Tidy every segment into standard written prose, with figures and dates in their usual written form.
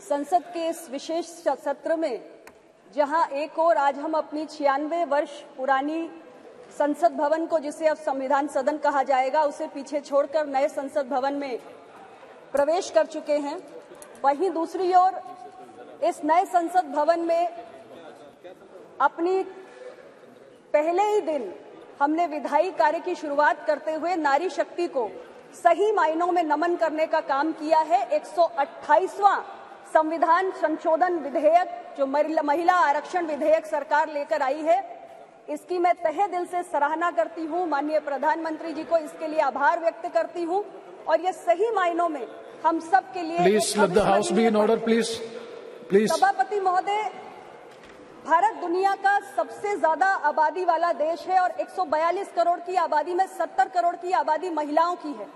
संसद के इस विशेष सत्र में, जहां एक ओर आज हम अपनी 96 वर्ष पुरानी संसद भवन को, जिसे अब संविधान सदन कहा जाएगा, उसे पीछे छोड़कर नए संसद भवन में प्रवेश कर चुके हैं, वहीं दूसरी ओर इस नए संसद भवन में अपनी पहले ही दिन हमने विधायी कार्य की शुरुआत करते हुए नारी शक्ति को सही मायनों में नमन करने का काम किया है। 128वां संविधान संशोधन विधेयक, जो महिला आरक्षण विधेयक सरकार लेकर आई है, इसकी मैं तहे दिल से सराहना करती हूं। माननीय प्रधानमंत्री जी को इसके लिए आभार व्यक्त करती हूं और ये सही मायनों में हम सब के लिए। Please let the house be in order, please. सभापति महोदय, भारत दुनिया का सबसे ज्यादा आबादी वाला देश है और 142 करोड़ की आबादी में 70 करोड़ की आबादी महिलाओं की है।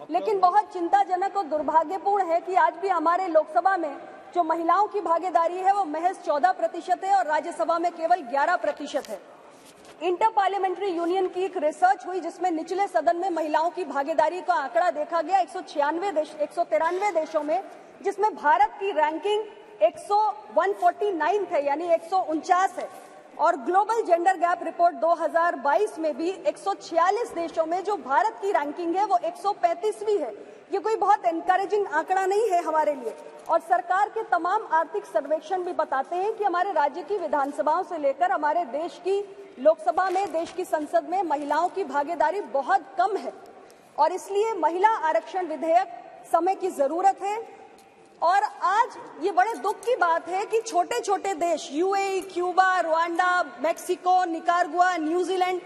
लेकिन बहुत चिंताजनक और दुर्भाग्यपूर्ण है कि आज भी हमारे लोकसभा में जो महिलाओं की भागीदारी है वो महज 14% है और राज्यसभा में केवल 11% है। इंटर पार्लियामेंट्री यूनियन की एक रिसर्च हुई जिसमें निचले सदन में महिलाओं की भागीदारी का आंकड़ा देखा गया 193 देशों में, जिसमें भारत की रैंकिंग 149 है, यानी 149 है। और ग्लोबल जेंडर गैप रिपोर्ट 2022 में भी 146 देशों में जो भारत की रैंकिंग है वो 135वीं है। ये कोई बहुत एनकरेजिंग आंकड़ा नहीं है हमारे लिए। और सरकार के तमाम आर्थिक सर्वेक्षण भी बताते हैं कि हमारे राज्य की विधानसभाओं से लेकर हमारे देश की लोकसभा में, देश की संसद में महिलाओं की भागीदारी बहुत कम है और इसलिए महिला आरक्षण विधेयक समय की जरूरत है। और आज ये बड़े दुख की बात है कि छोटे छोटे देश, UAE, Cuba, Rwanda, Mexico, Nicaragua, New Zealand,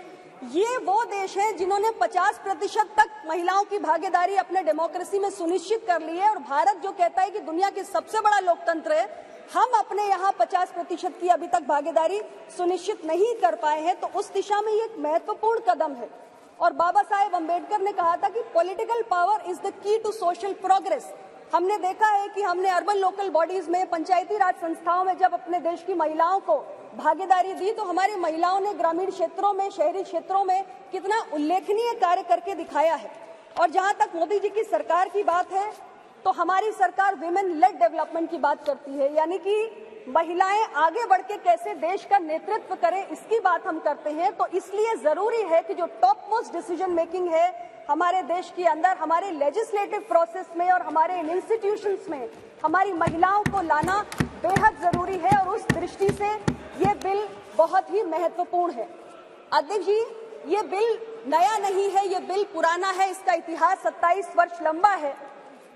ये वो देश हैं जिन्होंने 50% तक महिलाओं की भागीदारी अपने डेमोक्रेसी में सुनिश्चित कर ली है। और भारत जो कहता है कि दुनिया के सबसे बड़ा लोकतंत्र है, हम अपने यहाँ 50% की अभी तक भागीदारी सुनिश्चित नहीं कर पाए हैं। तो उस दिशा में ये एक महत्वपूर्ण कदम है। और बाबा साहेब अम्बेडकर ने कहा था कि political power is the key to social progress. हमने देखा है कि हमने अर्बन लोकल बॉडीज में, पंचायती राज संस्थाओं में जब अपने देश की महिलाओं को भागीदारी दी तो हमारी महिलाओं ने ग्रामीण क्षेत्रों में, शहरी क्षेत्रों में कितना उल्लेखनीय कार्य करके दिखाया है। और जहां तक मोदी जी की सरकार की बात है तो हमारी सरकार विमेन लेड डेवलपमेंट की बात करती है, यानी कि महिलाएं आगे बढ़ के कैसे देश का नेतृत्व करें, इसकी बात हम करते हैं। तो इसलिए जरूरी है कि जो टॉप मोस्ट डिसीजन मेकिंग है हमारे देश के अंदर, हमारे लेजिस्लेटिव प्रोसेस में और हमारे इंस्टीट्यूशंस में हमारी महिलाओं को लाना बेहद जरूरी है। और उस दृष्टि से ये बिल बहुत ही महत्वपूर्ण है। अध्यक्ष जी, ये बिल नया नहीं है, ये बिल पुराना है, इसका इतिहास 27 वर्ष लंबा है।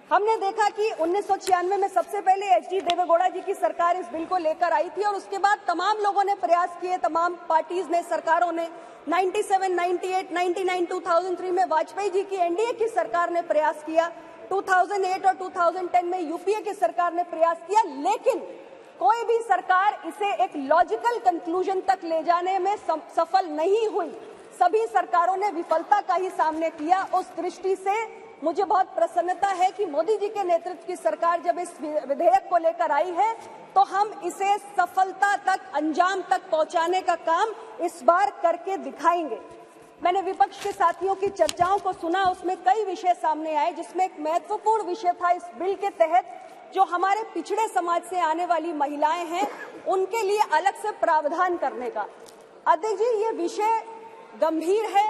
हमने देखा कि 1996 में सबसे पहले एच.डी. देवेगौड़ा जी की सरकार इस बिल को लेकर आई थी और उसके बाद तमाम लोगों ने प्रयास किए, तमाम पार्टीज ने, सरकारों ने। 97, 98, 99, 2003 में वाजपेयी जी की एनडीए की सरकार ने प्रयास किया। 2008 और 2010 में यूपीए की सरकार ने प्रयास किया, लेकिन कोई भी सरकार इसे एक लॉजिकल कंक्लूजन तक ले जाने में सफल नहीं हुई। सभी सरकारों ने विफलता का ही सामना किया। उस दृष्टि से मुझे बहुत प्रसन्नता है कि मोदी जी के नेतृत्व की सरकार जब इस विधेयक को लेकर आई है तो हम इसे सफलता तक, अंजाम तक पहुंचाने का काम इस बार करके दिखाएंगे। मैंने विपक्ष के साथियों की चर्चाओं को सुना, उसमें कई विषय सामने आए, जिसमें एक महत्वपूर्ण विषय था इस बिल के तहत जो हमारे पिछड़े समाज से आने वाली महिलाएं हैं उनके लिए अलग से प्रावधान करने का। अध्यक्ष जी, ये विषय गंभीर है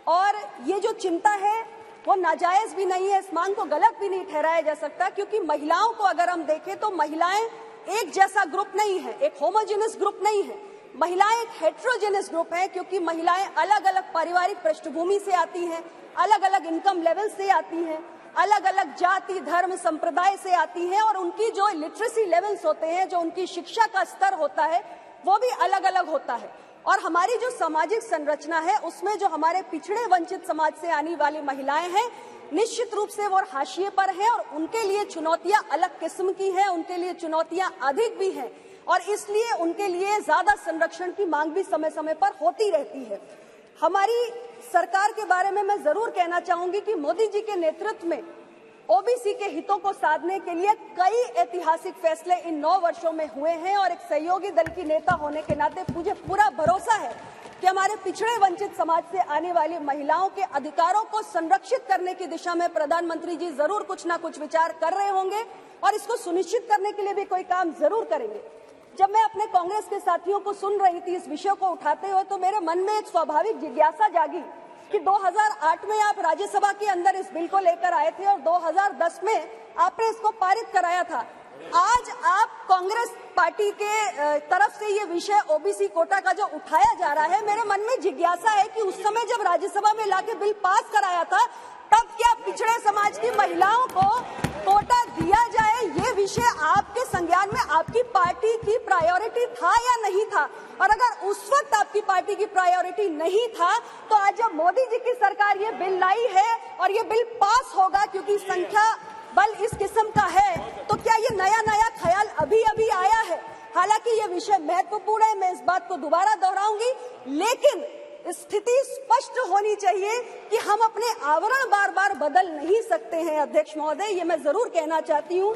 और ये जो चिंता है वो नाजायज भी नहीं है, इस मांग को गलत भी नहीं ठहराया जा सकता, क्योंकि महिलाओं को अगर हम देखें तो महिलाएं एक जैसा ग्रुप नहीं है, एक होमोजेनस ग्रुप नहीं है। महिलाएं एक हेट्रोजेनस ग्रुप है, क्योंकि महिलाएं अलग अलग पारिवारिक पृष्ठभूमि से आती हैं, अलग अलग इनकम लेवल से आती हैं, अलग अलग जाति, धर्म, संप्रदाय से आती हैं और उनकी जो लिटरेसी लेवल्स होते हैं, जो उनकी शिक्षा का स्तर होता है, वो भी अलग अलग होता है। और हमारी जो सामाजिक संरचना है उसमें जो हमारे पिछड़े वंचित समाज से आने वाली महिलाएं हैं, निश्चित रूप से वो हाशिए पर हैं और उनके लिए चुनौतियां अलग किस्म की हैं, उनके लिए चुनौतियां अधिक भी हैं और इसलिए उनके लिए ज्यादा संरक्षण की मांग भी समय समय पर होती रहती है। हमारी सरकार के बारे में मैं जरूर कहना चाहूंगी कि मोदी जी के नेतृत्व में ओबीसी के हितों को साधने के लिए कई ऐतिहासिक फैसले इन 9 वर्षों में हुए हैं और एक सहयोगी दल की नेता होने के नाते मुझे पूरा भरोसा है कि हमारे पिछड़े वंचित समाज से आने वाली महिलाओं के अधिकारों को संरक्षित करने की दिशा में प्रधानमंत्री जी जरूर कुछ ना कुछ विचार कर रहे होंगे और इसको सुनिश्चित करने के लिए भी कोई काम जरूर करेंगे। जब मैं अपने कांग्रेस के साथियों को सुन रही थी इस विषय को उठाते हुए, तो मेरे मन में एक स्वाभाविक जिज्ञासा जागी कि 2008 में आप राज्यसभा के अंदर इस बिल को लेकर आए थे और 2010 में आपने इसको पारित कराया था। आज आप कांग्रेस पार्टी के तरफ से ये विषय ओबीसी कोटा का जो उठाया जा रहा है, मेरे मन में जिज्ञासा है कि उस समय जब राज्यसभा में लाके बिल पास कराया था, तब क्या पिछड़े समाज की महिलाओं को कोटा दिया जाए, ये विषय आपके संज्ञान में आपकी पार्टी की प्रायोरिटी था या नहीं था? और अगर उस वक्त आपकी पार्टी की प्रायोरिटी नहीं था, तो आज जब मोदी जी की सरकार ये बिल लाई है और ये बिल पास होगा क्योंकि संख्या बल इस किस्म का है, तो क्या ये नया ख्याल अभी अभी आया है? हालांकि ये विषय महत्वपूर्ण है, मैं इस बात को दोबारा दोहराऊंगी, लेकिन स्थिति स्पष्ट होनी चाहिए कि हम अपने आवरण बार बार बदल नहीं सकते हैं। अध्यक्ष महोदय, ये मैं जरूर कहना चाहती हूँ।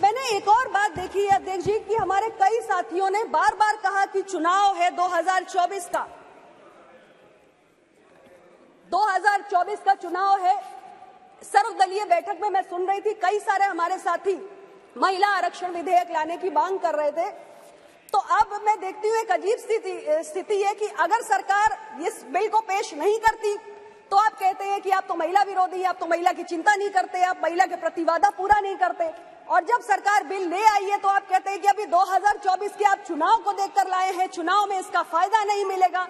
मैंने एक और बात देखी है अध्यक्ष जी कि हमारे कई साथियों ने बार बार कहा कि चुनाव है 2024 का, 2024 का चुनाव है। सर्वदलीय बैठक में मैं सुन रही थी, कई सारे हमारे साथी महिला आरक्षण विधेयक लाने की मांग कर रहे थे। तो अब मैं देखती हूँ एक अजीब स्थिति है कि अगर सरकार इस बिल को पेश नहीं करती तो आप कहते हैं कि आप तो महिला विरोधी, आप तो महिला की चिंता नहीं करते, आप महिला के प्रतिवादा पूरा नहीं करते। और जब सरकार बिल ले आई है तो आप कहते हैं कि अभी 2024 के आप चुनाव को देखकर लाए हैं, चुनाव में इसका फायदा नहीं मिलेगा।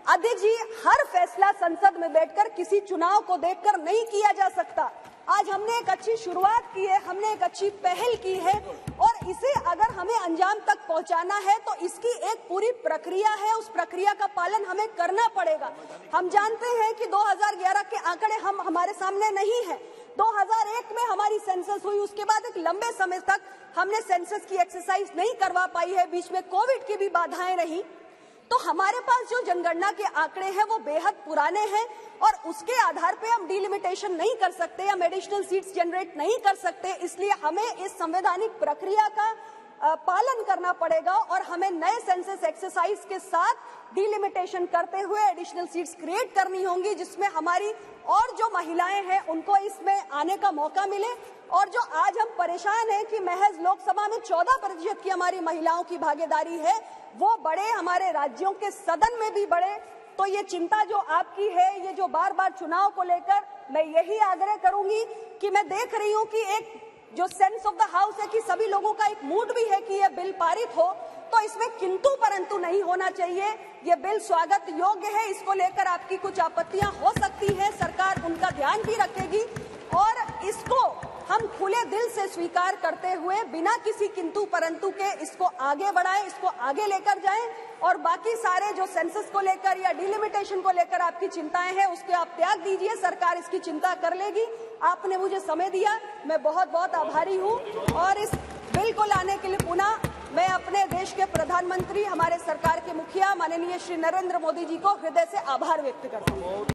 अध्यक्ष जी, हर फैसला संसद में बैठकर किसी चुनाव को देखकर नहीं किया जा सकता। आज हमने एक अच्छी शुरुआत की है, हमने एक अच्छी पहल की है और इसे अगर हमें अंजाम तक पहुंचाना है तो इसकी एक पूरी प्रक्रिया है, उस प्रक्रिया का पालन हमें करना पड़ेगा। हम जानते हैं कि 2011 के आंकड़े हमारे सामने नहीं है। 2001 में हमारी सेंसस हुई, उसके बाद एक लंबे समय तक हमने सेंसस की एक्सरसाइज नहीं करवा पाई है, बीच में कोविड की भी बाधाएं रही। तो हमारे पास जो जनगणना के आंकड़े हैं वो बेहद पुराने हैं और उसके आधार पे हम डिलिमिटेशन नहीं कर सकते, हम एडिशनल सीट्स जनरेट नहीं कर सकते। इसलिए हमें इस संवैधानिक प्रक्रिया का पालन करना पड़ेगा और हमें नए सेंसस एक्सरसाइज के साथ डिलिमिटेशन करते हुए एडिशनल सीट्स क्रिएट करनी होंगी, जिसमें हमारी और जो महिलाएं हैं उनको इसमें आने का मौका मिले। और जो आज हम परेशान हैं कि महज लोकसभा में 14% की हमारी महिलाओं की भागीदारी है, वो बढ़े, हमारे राज्यों के सदन में भी बढ़े। तो ये चिंता जो आपकी है, ये जो बार बार चुनाव को लेकर, मैं यही आग्रह करूंगी कि मैं देख रही हूं कि एक जो सेंस ऑफ द हाउस है कि सभी लोगों का एक मूड भी है कि ये बिल पारित हो, तो इसमें किंतु परंतु नहीं होना चाहिए। ये बिल स्वागत योग्य है, इसको लेकर आपकी कुछ आपत्तियां हो सकती हैं, सरकार उनका ध्यान भी रखेगी और इसको हम खुले दिल से स्वीकार करते हुए बिना किसी किंतु परंतु के इसको आगे बढ़ाएं, इसको आगे लेकर जाएं। और बाकी सारे जो सेंसस को लेकर या डिलिमिटेशन को लेकर आपकी चिंताएं हैं, उसके आप त्याग दीजिए, सरकार इसकी चिंता कर लेगी। आपने मुझे समय दिया, मैं बहुत बहुत आभारी हूं और इस बिल को लाने के लिए पुनः मैं अपने देश के प्रधानमंत्री, हमारे सरकार के मुखिया माननीय श्री नरेंद्र मोदी जी को हृदय से आभार व्यक्त करता हूं।